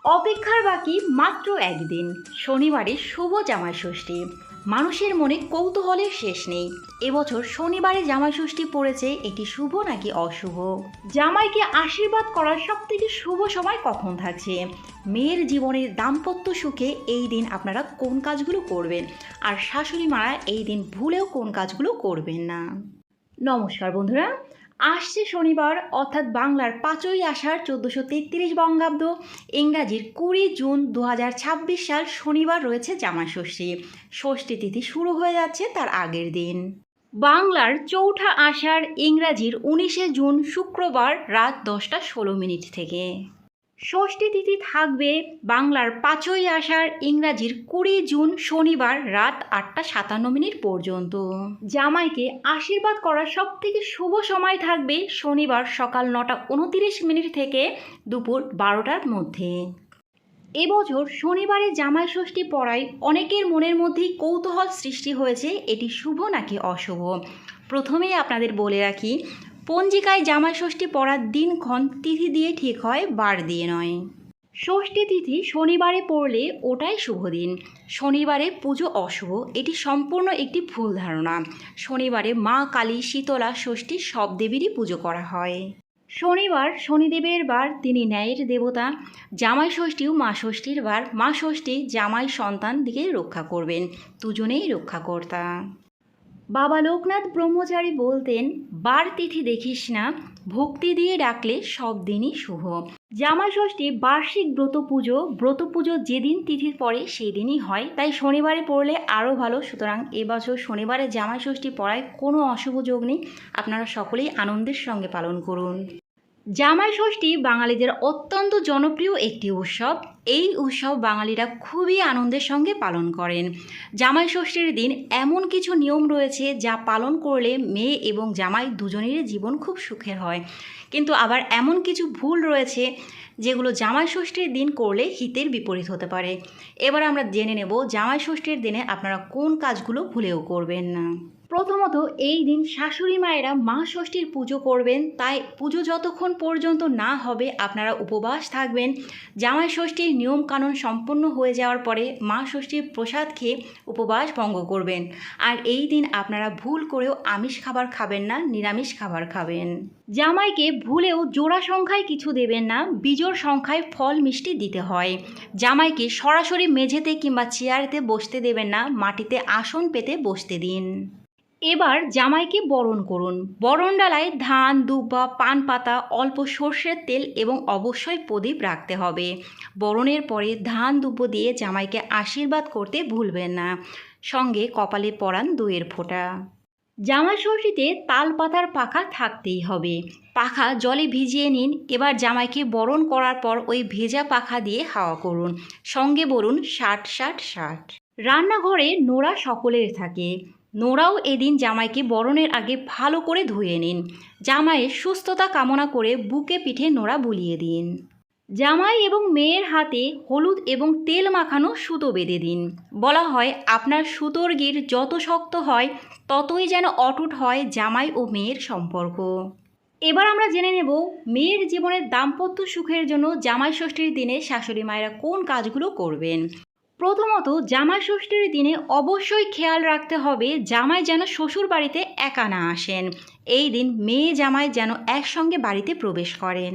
অপেক্ষার বাকি মাত্র একদিন, শনিবারে শুভ জামাই ষষ্ঠী। মানুষের মনে কৌতূহলের শেষ নেই। এবছর শনিবারে জামাই ষষ্ঠী পড়েছে, এটি শুভ নাকি অশুভ? জামাইকে আশীর্বাদ করার সবথেকে শুভ সময় কখন থাকছে? মেয়ের জীবনের দাম্পত্য সুখে এই দিন আপনারা কোন কাজগুলো করবেন, আর শাশুড়ি মারা এই দিন ভুলেও কোন কাজগুলো করবেন না? নমস্কার বন্ধুরা, আসছে শনিবার অর্থাৎ বাংলার 5ই আষাঢ় 1433 বঙ্গাব্দ, ইংরাজির 20 জুন 2026 সাল শনিবার রয়েছে জামাই ষষ্ঠী। ষষ্ঠী তিথি শুরু হয়ে যাচ্ছে তার আগের দিন। বাংলার 4ঠা আষাঢ়, ইংরাজির 19শে জুন শুক্রবার রাত 10টা 16 মিনিট থেকে। ষষ্ঠী তিথি থাকবে বাংলার 5ই আষাঢ়, ইংরাজির 20 জুন শনিবার রাত 8টা 57 মিনিট পর্যন্ত। জামাইকে আশীর্বাদ করার সবথেকে শুভ সময় থাকবে শনিবার সকাল 9টা 29 মিনিট থেকে দুপুর 12টার মধ্যে। এবছর শনিবারে জামাই ষষ্ঠী পড়ায় অনেকের মনের মধ্যেই কৌতূহল সৃষ্টি হয়েছে, এটি শুভ নাকি অশুভ। প্রথমেই আপনাদের বলে রাখি, পঞ্জিকায় জামাই ষষ্ঠী পড়ার দিনক্ষণ তিথি দিয়ে ঠিক হয়, বার দিয়ে নয়। ষষ্ঠী তিথি শনিবারে পড়লে ওটাই শুভ দিন। শনিবারে পুজো অশুভ, এটি সম্পূর্ণ একটি ভুল ধারণা। শনিবারে মা কালী, শীতলা, ষষ্ঠী সব দেবীরই পুজো করা হয়। শনিবার শনিদেবের বার, তিনি ন্যায়ের দেবতা। জামাই ষষ্ঠীও মা ষষ্ঠীর বার। মা ষষ্ঠী জামাই সন্তান দিকে রক্ষা করবেন, দুজনেই রক্ষাকর্তা। বাবা লোকনাথ ব্রহ্মচারী বলতেন, বার তিথি দেখিস না, ভক্তি দিয়ে ডাকলে সব দিনই শুভ। জামাই ষষ্ঠী বার্ষিক ব্রত পুজো যেদিন তিথির পরে সেই দিনই হয়, তাই শনিবারে পড়লে আরও ভালো। সুতরাং এবছর শনিবারে জামাই ষষ্ঠী পড়ায় কোনো অশুভ যোগ নেই, আপনারা সকলেই আনন্দের সঙ্গে পালন করুন। জামাই ষষ্ঠী বাঙালিদের অত্যন্ত জনপ্রিয় একটি উৎসব। এই উৎসব বাঙালিরা খুবই আনন্দের সঙ্গে পালন করেন। জামাই ষষ্ঠীর দিন এমন কিছু নিয়ম রয়েছে যা পালন করলে মেয়ে এবং জামাই দুজনেরই জীবন খুব সুখের হয়, কিন্তু আবার এমন কিছু ভুল রয়েছে যেগুলো জামাই ষষ্ঠীর দিন করলে হিতের বিপরীত হতে পারে। এবার আমরা জেনে নেব জামাই ষষ্ঠীর দিনে আপনারা কোন কাজগুলো ভুলেও করবেন না। প্রথমত, এই দিন শাশুড়ি মায়েরা মা ষষ্ঠীর পুজো করবেন, তাই পুজো যতক্ষণ পর্যন্ত না হবে আপনারা উপবাস থাকবেন। জামাই ষষ্ঠীর নিয়মকানুন সম্পন্ন হয়ে যাওয়ার পরে মা ষষ্ঠীর প্রসাদ খেয়ে উপবাস ভঙ্গ করবেন। আর এই দিন আপনারা ভুল করেও আমিষ খাবার খাবেন না, নিরামিষ খাবার খাবেন। জামাইকে ভুলেও জোড়া সংখ্যায় কিছু দেবেন না, বিজোড় সংখ্যায় ফল মিষ্টি দিতে হয়। জামাইকে সরাসরি মেঝেতে কিংবা চেয়ারেতে বসতে দেবেন না, মাটিতে আসন পেতে বসতে দিন। এবার জামাইকে বরণ করুন। বরণ ডালায় ধান, দুব্বা, পান পাতা, অল্প সর্ষের তেল এবং অবশ্যই প্রদীপ রাখতে হবে। বরণের পরে ধান দুব্ব দিয়ে জামাইকে আশীর্বাদ করতে ভুলবেন না, সঙ্গে কপালে পরান 2 ফোঁটা। জামাই ষষ্ঠীতে তাল পাতার পাখা থাকতেই হবে। পাখা জলে ভিজিয়ে নিন। এবার জামাইকে বরণ করার পর ওই ভেজা পাখা দিয়ে হাওয়া করুন, সঙ্গে বলুন 60 60 60। রান্নাঘরে নোড়া সকলের থাকে, নোড়াও এদিন জামাইকে বরণের আগে ভালো করে ধুয়ে নিন। জামাইয়ের সুস্থতা কামনা করে বুকে পিঠে নোড়া বুলিয়ে দিন। জামাই এবং মেয়ের হাতে হলুদ এবং তেল মাখানো সুতো বেঁধে দিন। বলা হয়, আপনার সুতোর গিঁট যত শক্ত হয় ততই যেন অটুট হয় জামাই ও মেয়ের সম্পর্ক। এবার আমরা জেনে নেব মেয়ের জীবনের দাম্পত্য সুখের জন্য জামাই ষষ্ঠীর দিনে শাশুড়ি মায়েরা কোন কাজগুলো করবেন। প্রথমত, জামাই ষষ্ঠীর দিনে অবশ্যই খেয়াল রাখতে হবে জামাই যেন শ্বশুর বাড়িতে একা না আসেন। এই দিন মেয়ে জামাই যেন একসঙ্গে বাড়িতে প্রবেশ করেন।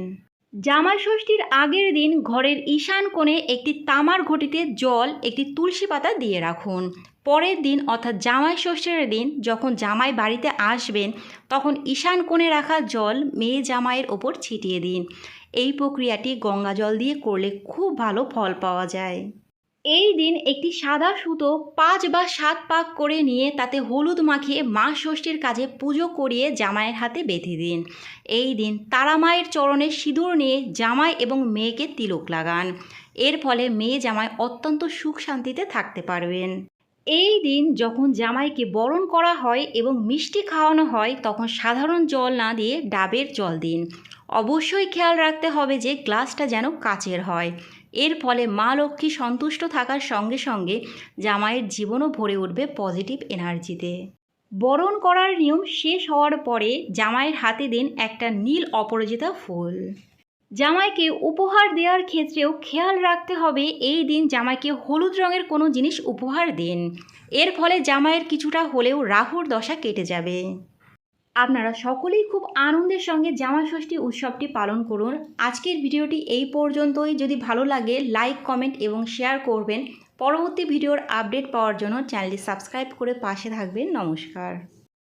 জামাই ষষ্ঠীর আগের দিন ঘরের ঈশান কোণে একটি তামার ঘটিতে জল, একটি তুলসী পাতা দিয়ে রাখুন। পরের দিন অর্থাৎ জামাই ষষ্ঠীর দিন যখন জামাই বাড়িতে আসবেন, তখন ঈশান কোণে রাখা জল মেয়ে জামাইয়ের ওপর ছিটিয়ে দিন। এই প্রক্রিয়াটি গঙ্গা জল দিয়ে করলে খুব ভালো ফল পাওয়া যায়। এই দিন একটি সাদা সুতো 5 বা 7 পাক করে নিয়ে তাতে হলুদ মাখিয়ে মা ষষ্ঠীর কাজে পুজো করিয়ে জামাইয়ের হাতে বেঁধে দিন। এই দিন তারা মায়ের চরণে সিঁদুর নিয়ে জামাই এবং মেয়েকে তিলক লাগান। এর ফলে মেয়ে জামাই অত্যন্ত সুখ শান্তিতে থাকতে পারবেন। এই দিন যখন জামাইকে বরণ করা হয় এবং মিষ্টি খাওয়ানো হয়, তখন সাধারণ জল না দিয়ে ডাবের জল দিন। অবশ্যই খেয়াল রাখতে হবে যে গ্লাসটা যেন কাচের হয়। এর ফলে মা লক্ষ্মী সন্তুষ্ট থাকার সঙ্গে সঙ্গে জামাইয়ের জীবনও ভরে উঠবে পজিটিভ এনার্জিতে। বরণ করার নিয়ম শেষ হওয়ার পরে জামাইয়ের হাতে দিন একটা নীল অপরাজিতা ফুল। জামাইকে উপহার দেওয়ার ক্ষেত্রেও খেয়াল রাখতে হবে এই দিন জামাইকে হলুদ রঙের কোনো জিনিস উপহার দিন। এর ফলে জামাইয়ের কিছুটা হলেও রাহুর দশা কেটে যাবে। আপনারা সকলেই খুব আনন্দের সঙ্গে জামাই ষষ্ঠী উৎসবটি পালন করুন। আজকের ভিডিওটি এই পর্যন্তই। যদি ভালো লাগে লাইক, কমেন্ট এবং শেয়ার করবেন। পরবর্তী ভিডিওর আপডেট পাওয়ার জন্য চ্যানেলটি সাবস্ক্রাইব করে পাশে থাকবেন। নমস্কার।